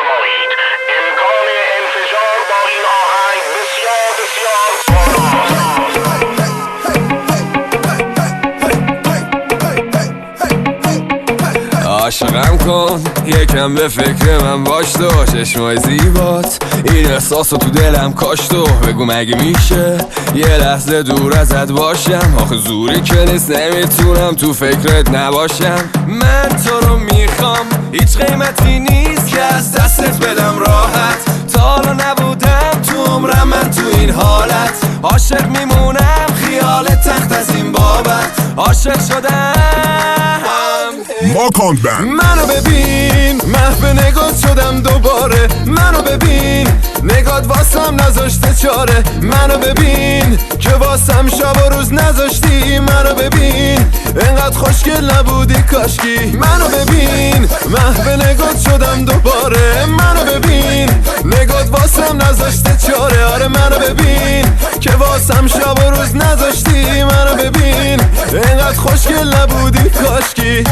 بفرمایید. امکان انفجار با این آهنگ بسیار عاشقم کن یکم به فکر من باش تو، چشمای زیبات این احساسو تو دلم کاش تو. بگو مگه میشه یه لحظه دور ازت باشم؟ آخه زوری که نیست نمیتونم تو فکرت نباشم. من تو رو میخوام هیچ قیمتی نیست که از دستت بدم راحت. تا حالا نبودم تو عمرم من تو این حالت. عاشق میمونم خیال تخت از این بابت. عاشق شدم ماکان بند. منو ببین محو نگات شدم دوباره. منو ببین نگات واسم نذاشته چاره. منو ببین که واسم شب و روز نذاشتی. منو ببین انقدر خوشگل نبودی کاشکی. منو ببین محو نگات شدم دوباره. منو ببین نگات واسم نذاشته چاره. آره منو ببین که واسم شب و روز نذاشتی. منو ببین انقدر خوشگل نبودی کاشکی.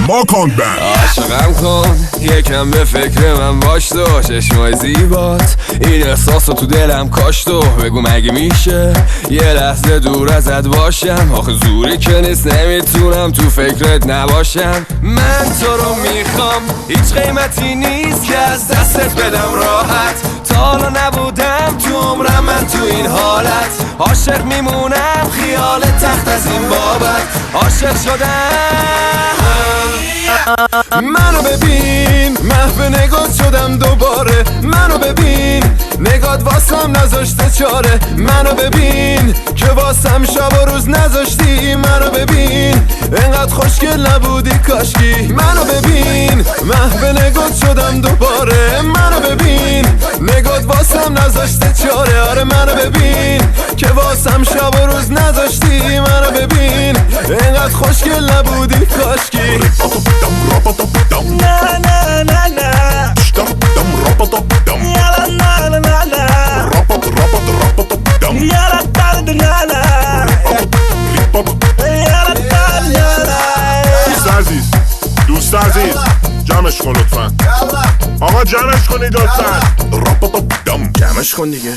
ماکان بند. عاشقم کن یکم به فکر من باش تو، چشمای زیبات این احساسو تو دلم کاش تو. بگو مگه میشه یه لحظه دور ازت باشم؟ آخه زوری که نیست نمیتونم تو فکرت نباشم. من تو رو میخوام هیچ قیمتی نیست که از دستت بدم راحت. تا حالا نبودم تو عمرم من تو این حالت. عاشق میمونم خیال تخت از این بابت. عاشق شدم منو ببین محو نگات شدم دوباره. منو ببین نگات واسم نذاشته چاره. منو ببین که واسم شب و روز نذاشتی. منو ببین انقدر خوشگل نبودی کاشکی. منو ببین محو نگات شدم دوباره. منو ببین نگات واسم نذاشته چاره. آره منو ببین که واسم شب و روز نذاشتی. منو ببین انقدر خوشگل نبودی کاشکی. Na na na na. Yala na na na na. Yala da da na na. Yala da na na. دوست عزیز دوست عزیز جمعش کن لطفا. آقا جمعش کنید لطفا. جمعش کن دیگه.